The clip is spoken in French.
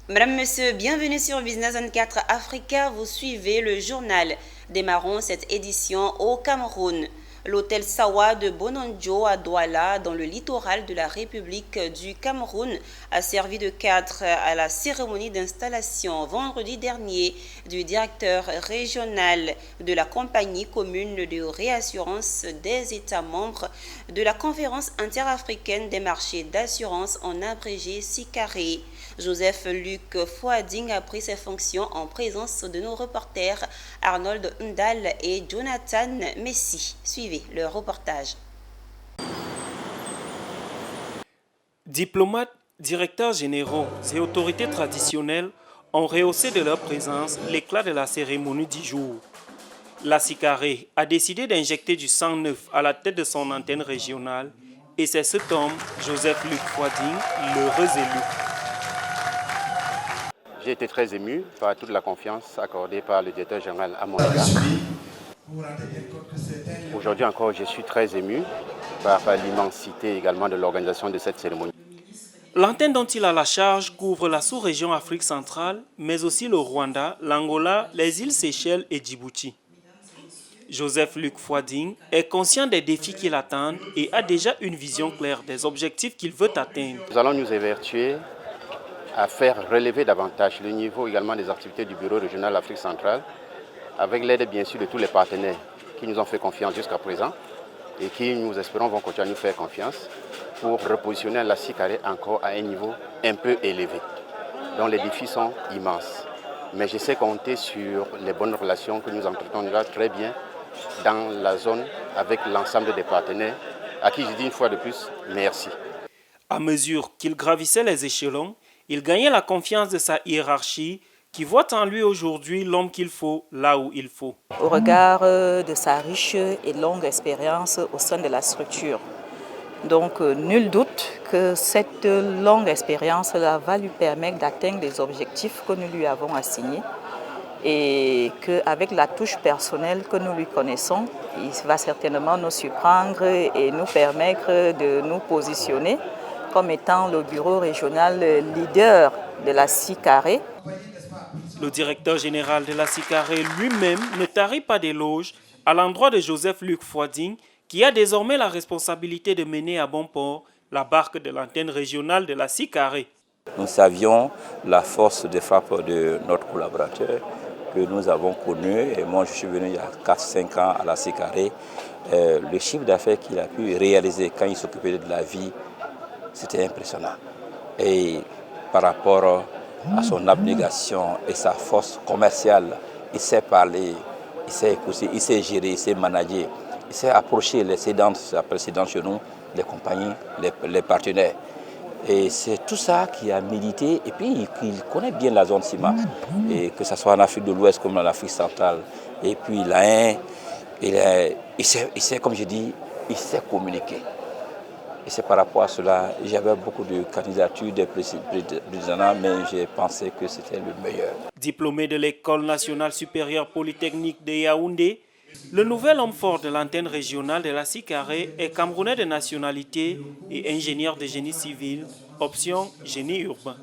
Madame, Monsieur, bienvenue sur Business 24 Africa. Vous suivez le journal. Démarrons cette édition au Cameroun. L'hôtel Sawa de Bononjo à Douala, dans le littoral de la République du Cameroun, a servi de cadre à la cérémonie d'installation vendredi dernier du directeur régional de la compagnie commune de réassurance des États membres de la conférence interafricaine des marchés d'assurance en abrégé SICARE. Joseph-Luc Fouading a pris ses fonctions en présence de nos reporters Arnold Ndal et Jonathan Messi. Suivez le reportage. Diplomates, directeurs généraux et autorités traditionnelles ont rehaussé de leur présence l'éclat de la cérémonie du jour. La SICARE a décidé d'injecter du sang neuf à la tête de son antenne régionale et c'est cet homme, Joseph-Luc Fouading, l'heureux élu. J'ai été très ému par toute la confiance accordée par le directeur général à mon égard. Aujourd'hui encore, je suis très ému par l'immensité également de l'organisation de cette cérémonie. L'antenne dont il a la charge couvre la sous-région Afrique centrale, mais aussi le Rwanda, l'Angola, les îles Seychelles et Djibouti. Joseph-Luc Fouading est conscient des défis qui l'attendent et a déjà une vision claire des objectifs qu'il veut atteindre. Nous allons nous évertuer à faire relever davantage le niveau également des activités du Bureau régional Afrique centrale, avec l'aide bien sûr de tous les partenaires qui nous ont fait confiance jusqu'à présent et qui, nous espérons, vont continuer à nous faire confiance pour repositionner la SICARE encore à un niveau un peu élevé, dont les défis sont immenses. Mais je sais compter sur les bonnes relations que nous entretenons déjà très bien dans la zone avec l'ensemble des partenaires, à qui je dis une fois de plus, merci. À mesure qu'il gravissait les échelons, il gagnait la confiance de sa hiérarchie qui voit en lui aujourd'hui l'homme qu'il faut là où il faut. Au regard de sa riche et longue expérience au sein de la structure. Donc nul doute que cette longue expérience-là va lui permettre d'atteindre les objectifs que nous lui avons assignés et qu'avec la touche personnelle que nous lui connaissons, il va certainement nous surprendre et nous permettre de nous positionner comme étant le bureau régional leader de la SICARE. Le directeur général de la SICARE lui-même ne tarit pas d'éloges à l'endroit de Joseph-Luc Fouading, qui a désormais la responsabilité de mener à bon port la barque de l'antenne régionale de la SICARE. Nous savions la force de frappe de notre collaborateur que nous avons connu. Et moi, je suis venu il y a 4-5 ans à la SICARE. Le chiffre d'affaires qu'il a pu réaliser quand il s'occupait de la vie, c'était impressionnant. Et par rapport à son abnégation et sa force commerciale, il sait parler, il sait écouter, il sait gérer, il sait manager, il sait approcher les cédantes chez nous, les compagnies, les partenaires. Et c'est tout ça qui a milité et puis il connaît bien la zone CIMA, et que ce soit en Afrique de l'Ouest comme en Afrique centrale. Et puis il sait, comme je dis, il sait communiquer. Et c'est par rapport à cela, j'avais beaucoup de candidatures des présidents, mais j'ai pensé que c'était le meilleur. Diplômé de l'École nationale supérieure polytechnique de Yaoundé, le nouvel homme fort de l'antenne régionale de la SICARE est camerounais de nationalité et ingénieur de génie civil, option génie urbain.